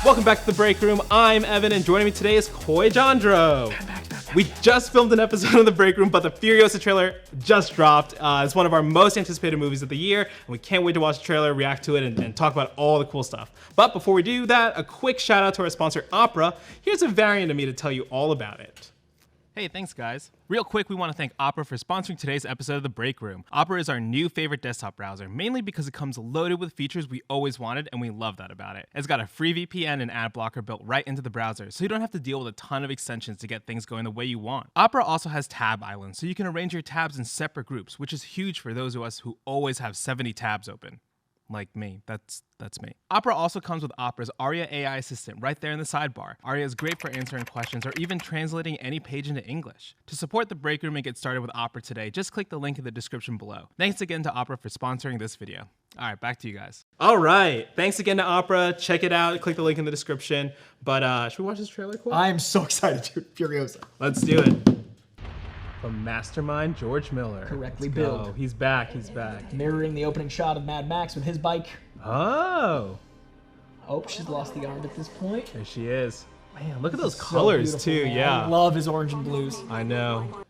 Welcome back to the Break Room. I'm Evan, and joining me today is Coy Jandreau. We just filmed an episode of the Break Room, but the Furiosa trailer just dropped. It's one of our most anticipated movies of the year, and we can't wait to watch the trailer, react to it, and talk about all the cool stuff. But before we do that, a quick shout out to our sponsor, Opera. Here's a variant of me to tell you all about it. Hey, thanks guys. Real quick, we want to thank Opera for sponsoring today's episode of The Break Room. Opera is our new favorite desktop browser, mainly because it comes loaded with features we always wanted, and we love that about it. It's got a free VPN and ad blocker built right into the browser, so you don't have to deal with a ton of extensions to get things going the way you want. Opera also has tab islands, so you can arrange your tabs in separate groups, which is huge for those of us who always have 70 tabs open. Like me, that's me. Opera also comes with Opera's Aria AI assistant right there in the sidebar. Aria is great for answering questions or even translating any page into English. To support the Break Room and get started with Opera today, just click the link in the description below. Thanks again to Opera for sponsoring this video. All right, back to you guys. All right, thanks again to Opera. Check it out, click the link in the description. But should we watch this trailer, Coy? I am so excited to Furiosa. Let's do it. From Mastermind George Miller. Correctly billed. He's back, he's back. Mirroring the opening shot of Mad Max with his bike. Oh. Oh, she's lost the arm at this point. There she is. Man, look at those So colors beautiful, too, man. yeah. I love his orange and blues. I know.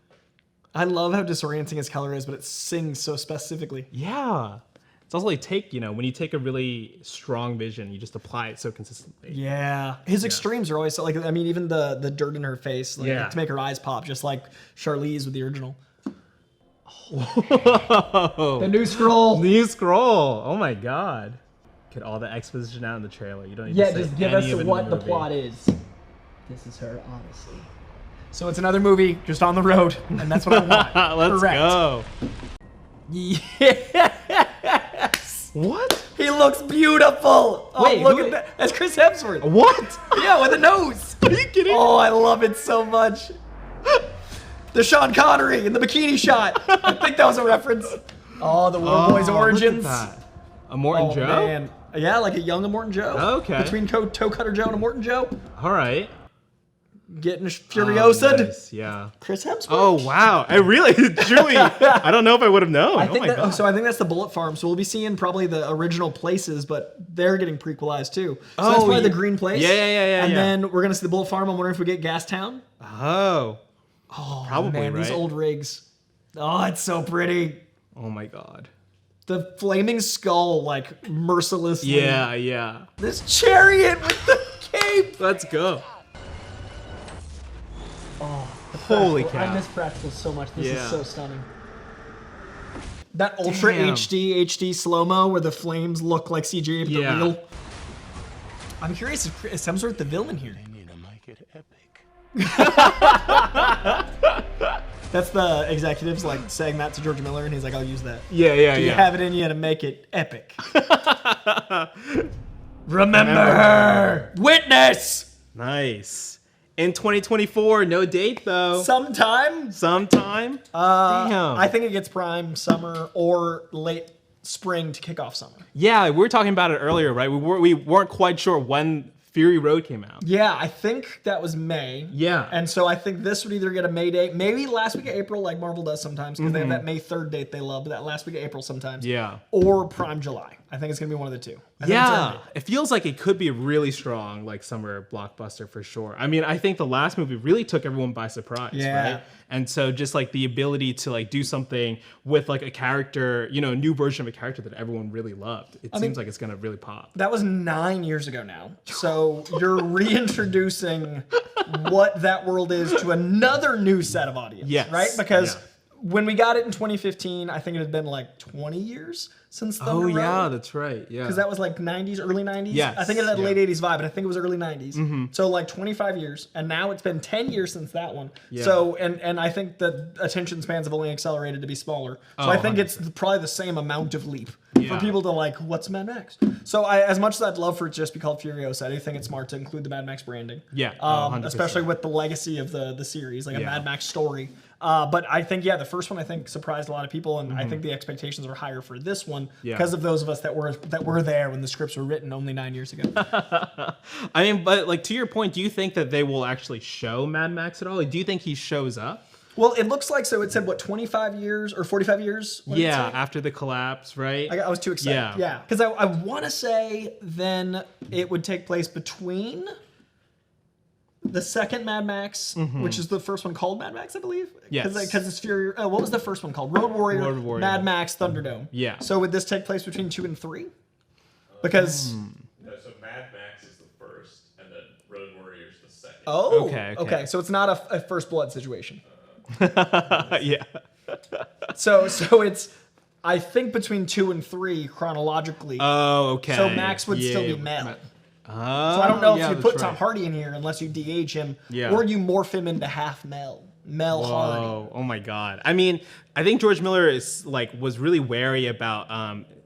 I love how disorienting his color is, but it sings so specifically. Yeah. It's also like when you take a really strong vision, you just apply it so consistently. Yeah. His extremes are always so, like, I mean, even the dirt in her face, like, to make her eyes pop, just like Charlize with the original. Whoa. The new scroll. New scroll. Oh my God. Get all the exposition out in the trailer. You don't need to say just give any us of it in what the movie. plot is. This is her, honestly. So it's another movie just on the road, and that's what I want. Let's Correct. go. Yes! What? He looks beautiful! Wait, oh, look at that. That's Chris Hemsworth. What? Yeah, with a nose. Are you kidding? Oh, I love it so much. The Sean Connery in the bikini shot. I think that was a reference. Oh, the War Boys origins. Look at that. A Morton Joe? Man. Yeah, like a young Morton Joe. Okay. Between Toe Cutter Joe and a Morton Joe. All right. Getting Furiosa. Nice. Yeah. Chris Hemsworth. Oh wow! I really, truly, I don't know if I would have known. I think oh my God. So I think that's the Bullet Farm. So we'll be seeing probably the original places, but they're getting prequelized too. So that's probably the green place. Yeah. And then we're gonna see the Bullet Farm. I'm wondering if we get Gastown. Oh, probably, man, right? these old rigs. Oh, it's so pretty. Oh my God. The flaming skull, like, mercilessly. Yeah. This chariot with the cape. Let's go. Oh, Holy cow. I miss practicals so much. This is so stunning. That ultra Damn. HD slow-mo where the flames look like CGI of the Yeah. real. I'm curious if is Hemsworth the villain here. They need to make it epic. That's the executives like saying that to George Miller, and he's like, "I'll use that." Yeah. Do you have it in you to make it epic? Remember her. Witness. Nice. In 2024, no date though. Sometime. Sometime. Damn. I think it gets prime summer or late spring to kick off summer. Yeah, we were talking about it earlier, right? We weren't quite sure when Fury Road came out. Yeah, I think that was May. Yeah. And so I think this would either get a May date, maybe last week of April, like Marvel does sometimes, because they have that May 3rd date they love, but that last week of April sometimes. Yeah. Or prime July. I think it's going to be one of the two. Yeah, it feels like it could be a really strong like summer blockbuster for sure. I mean, I think the last movie really took everyone by surprise, right? And so just like the ability to like do something with like a character, a new version of a character that everyone really loved. It seems like it's gonna really pop. That was 9 years ago now. So you're reintroducing what that world is to another new set of audience, right? Because when we got it in 2015, I think it had been like 20 years since Thunder Road. Oh yeah, that's right. Yeah. Because that was like 90s, early 90s. Yes, I think it had a late 80s vibe, but I think it was early 90s. So like 25 years, and now it's been 10 years since that one. Yeah. So, and I think the attention spans have only accelerated to be smaller. So I think it's probably the same amount of leap for people to like, what's Mad Max? So as much as I'd love for it to just be called Furiosa, I do think it's smart to include the Mad Max branding. Yeah, 100%. Especially with the legacy of the series, like a Mad Max story. But I think, the first one I think surprised a lot of people, and I think the expectations are higher for this one because of those of us that were there when the scripts were written only 9 years ago. I mean, but like to your point, do you think that they will actually show Mad Max at all? Like, do you think he shows up? Well, it looks like, so it said, what, 25 years or 45 years? Yeah, after the collapse, right? I was too excited. Yeah. Because I want to say then it would take place between the second Mad Max, which is the first one called Mad Max, I believe. Yes. Because it's Fury. What was the first one called? Road Warrior, Mad Max, Thunderdome. Yeah. So would this take place between 2 and 3? Because... No, so Mad Max is the first, and then Road Warrior is the second. Oh, okay. So it's not a First Blood situation. Yeah. So it's, I think, between 2 and 3 chronologically. Oh, okay. So Max would still be Mel. Oh, So I don't know if you put Tom Hardy in here unless you de-age him, or you morph him into half Mel Hardy. Oh my God. I mean, I think George Miller was really wary about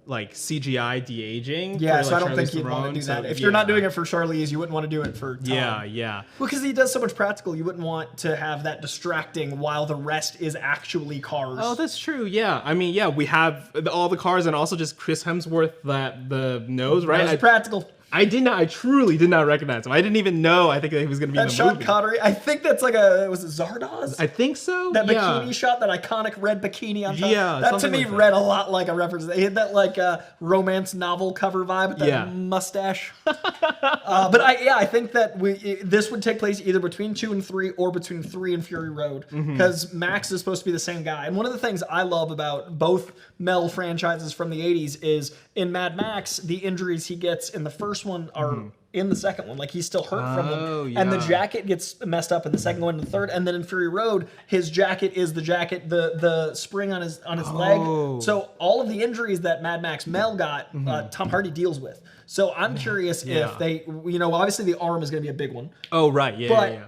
CGI de-aging. Yeah, for, so I don't Charlize think you'd want to do Theron, that. If you're not doing it for Charlize, you wouldn't want to do it for Tom. Yeah. Well, because he does so much practical, you wouldn't want to have that distracting while the rest is actually cars. Oh, that's true. Yeah. I mean, yeah, we have all the cars and also just Chris Hemsworth, the nose, right? That was practical. I truly did not recognize him. I didn't even know. I think that he was going to be in the Sean movie. Connery. I think that's was it Zardoz? I think so. That bikini shot, that iconic red bikini on top. Yeah, that to me read a lot like a reference. They had that romance novel cover vibe with that mustache. But I think that this would take place either between 2 and 3 or between 3 and Fury Road, because Max is supposed to be the same guy. And one of the things I love about both Mel franchises from the 80s is in Mad Max, the injuries he gets in the first one are in the second one. Like, he's still hurt from them. And the jacket gets messed up in the second one and the third. And then in Fury Road, his jacket is the jacket, the spring on his leg. So all of the injuries that Mad Max Mel got, Tom Hardy deals with. So I'm curious if they, obviously the arm is going to be a big one. Oh, right. Yeah.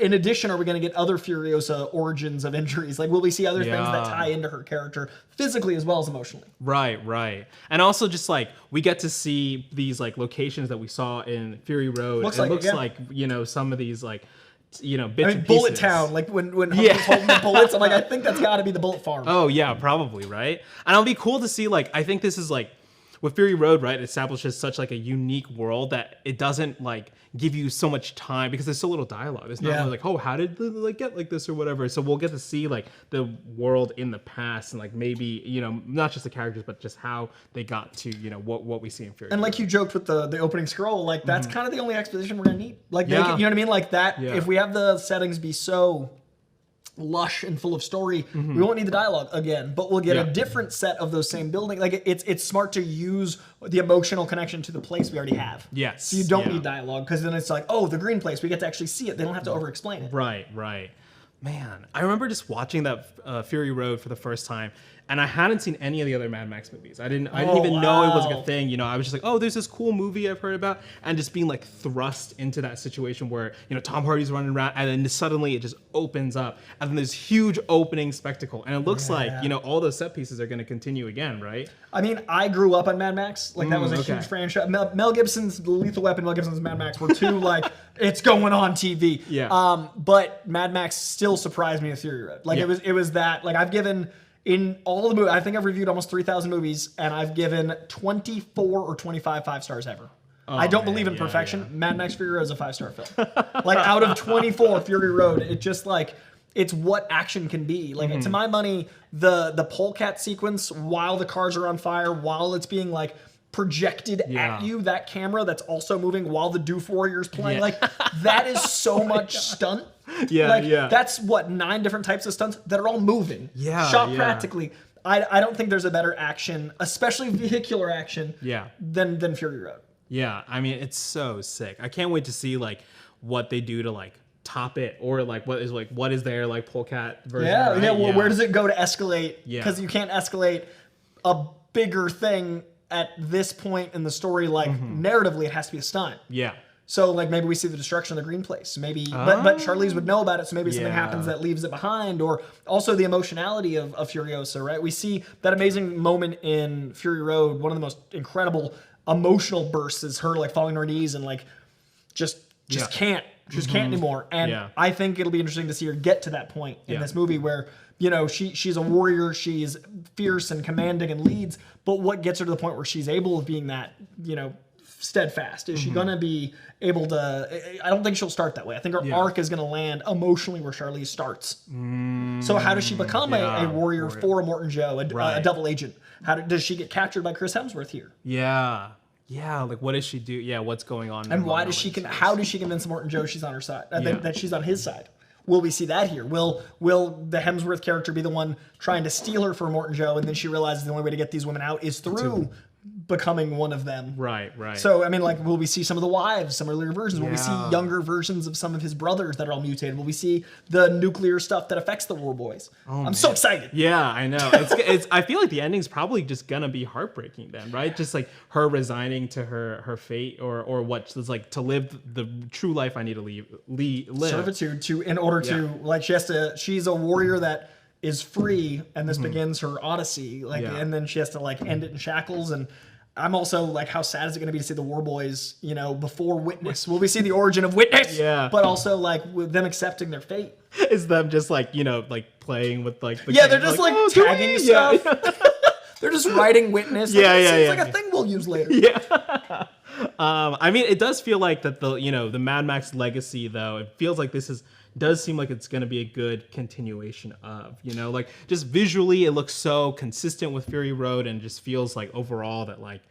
In addition, are we going to get other Furiosa origins of injuries? Like, will we see other things that tie into her character physically as well as emotionally? Right. And also just we get to see these locations that we saw in Fury Road. Looks like some of these bits and pieces. Bullet Town, when Humphrey's holding the bullets, I'm like, I think that's got to be the Bullet Farm. Oh yeah, probably, right? And it'll be cool to see, I think this is with Fury Road, right, it establishes such a unique world that it doesn't give you so much time because there's so little dialogue. It's not really how did they get like this or whatever. So we'll get to see the world in the past and maybe not just the characters but just how they got to what we see in Fury. And Road. You joked with the opening scroll, that's kind of the only exposition we're gonna need. You know what I mean? If we have the settings be so lush and full of story, we won't need the dialogue again, but we'll get a different set of those same buildings. It's smart to use the emotional connection to the place we already have. Yes. So you don't need dialogue, because then it's the green place, we get to actually see it. They don't have to over explain it. Right. Man, I remember just watching that Fury Road for the first time, and I hadn't seen any of the other Mad Max movies. I didn't even know it was a thing. I was just oh, there's this cool movie I've heard about, and just being thrust into that situation where Tom Hardy's running around, and then suddenly it just opens up, and then there's huge opening spectacle, and it looks like all those set pieces are going to continue again, right? I mean, I grew up on Mad Max. That was a huge franchise. Mel Gibson's Lethal Weapon, Mel Gibson's Mad Max were two it's going on TV. Yeah. But Mad Max still surprised me with Fury Road. It was that I've given. In all of the movies, I think I've reviewed almost 3,000 movies, and I've given 24 or 25 5-stars ever. I don't believe in perfection. Mad Max Fury Road is a 5-star film. Out of 24, Fury Road, it just it's what action can be. To my money, the polecat sequence while the cars are on fire, while it's being projected at you, that camera that's also moving while the Doof Warrior's playing, that is so much stunt. That's 9 different types of stunts that are all moving. Shot practically. I don't think there's a better action, especially vehicular action, than Fury Road. Yeah, I mean, it's so sick. I can't wait to see what they do to top it, or what is their polecat version. Where does it go to escalate? Because you can't escalate a bigger thing at this point in the story. Narratively, it has to be a stunt. So maybe we see the destruction of the green place. Maybe, but Charlize would know about it, so maybe something happens that leaves it behind. Or also the emotionality of Furiosa, right? We see that amazing moment in Fury Road. One of the most incredible emotional bursts is her falling on her knees and just can't anymore. And I think it'll be interesting to see her get to that point in this movie where she's a warrior, she's fierce and commanding and leads. But what gets her to the point where she's able of being that steadfast? Is she gonna be able to? I don't think she'll start that way. I think her arc is gonna land emotionally where Charlize starts. So how does she become a warrior for a Morton Joe, a double agent? How does she get captured by Chris Hemsworth here? Yeah. Like what does she do? Yeah, what's going on? And why does how does she convince Morton Joe she's on her side? That she's on his side? Will we see that here? Will the Hemsworth character be the one trying to steal her for Morton Joe, and then she realizes the only way to get these women out is through becoming one of them? Right. So, I mean, like, will we see some of the wives, some earlier versions? Will we see younger versions of some of his brothers that are all mutated? Will we see the nuclear stuff that affects the War Boys? I'm so excited. Yeah, I know. It's I feel like the ending's probably just gonna be heartbreaking then, right? Just like her resigning to her fate or what is like to live the true life I need to live. Servitude in order to, like, she's a warrior that is free, and this begins her odyssey, and then she has to like end it in shackles. And I'm also like, how sad is it going to be to see the War Boys, before Witness? Will we see the origin of Witness? Yeah. But also like with them accepting their fate. Is them just like like playing with like the they're just like tagging stuff. They're just writing Witness. Seems like a thing we'll use later. Yeah. I mean, it does feel like that the Mad Max legacy, though, it feels like does seem like it's going to be a good continuation of, like just visually it looks so consistent with Fury Road, and just feels like overall that like,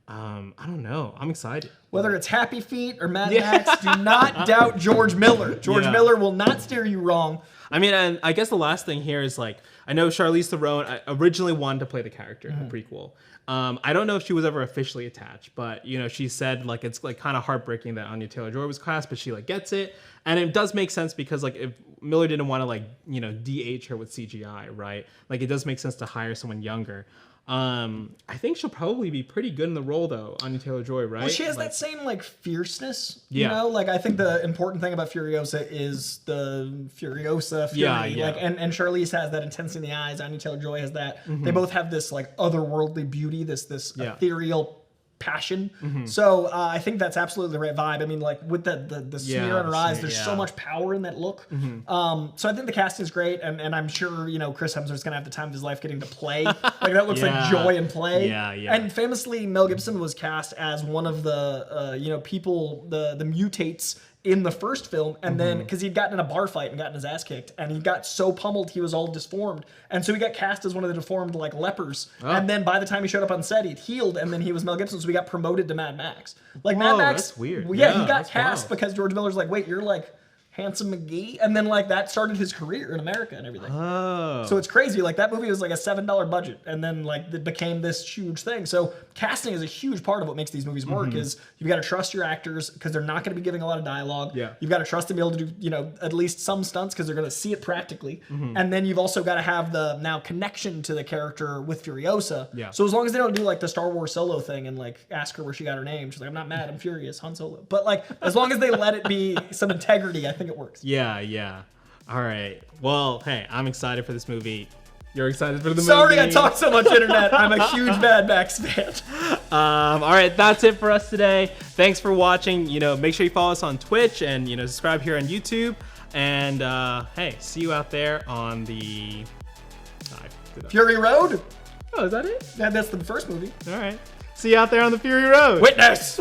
I don't know, I'm excited. Whether it's Happy Feet or Mad Max, do not doubt George Miller. George Miller will not steer you wrong. I mean, and I guess the last thing here is like, I know Charlize Theron originally wanted to play the character in the prequel. I don't know if she was ever officially attached, but she said like it's like kind of heartbreaking that Anya Taylor-Joy was cast, but she like gets it, and it does make sense because like if Miller didn't want to like de-age her with CGI, right? Like it does make sense to hire someone younger. I think she'll probably be pretty good in the role though, Anya Taylor-Joy, right? Well, she has that same like fierceness, like I think the important thing about Furiosa is the Furiosa fury. Like and Charlize has that intensity in the eyes, Anya Taylor-Joy has that. They both have this like otherworldly beauty, this ethereal passion. So I think that's absolutely the right vibe. I mean, like with the smear on her eyes, there's so much power in that look. So I think the casting is great, and I'm sure Chris Hemsworth's gonna have the time of his life getting to play. Like that looks like joy and play. And famously, Mel Gibson was cast as one of the people, the mutates in the first film, and then because he'd gotten in a bar fight and gotten his ass kicked, and he got so pummeled he was all disformed, and so he got cast as one of the deformed like lepers. And then by the time he showed up on set, he'd healed, and then he was Mel Gibson, so he got promoted to Mad Max. Like Mad Max, that's weird. He got cast because George Miller's like, wait, you're like Handsome McGee, and then like that started his career in America and everything. So it's crazy. Like that movie was like a $7 budget, and then like it became this huge thing. So casting is a huge part of what makes these movies work. Is you've got to trust your actors because they're not going to be giving a lot of dialogue. You've got to trust them to be able to do at least some stunts because they're going to see it practically. And then you've also got to have the now connection to the character with Furiosa. So as long as they don't do like the Star Wars Solo thing and like ask her where she got her name, she's like, I'm not mad, I'm furious, Han Solo. But like as long as they let it be some integrity, I think it works. Yeah. All right. Well, hey, I'm excited for this movie. You're excited for the movie? Sorry I talked so much internet. I'm a huge Mad Max fan. All right, that's it for us today. Thanks for watching. Make sure you follow us on Twitch and subscribe here on YouTube. And hey, see you out there on the Fury Road. Oh, is that it? Yeah, that's the first movie. All right. See you out there on the Fury Road. Witness.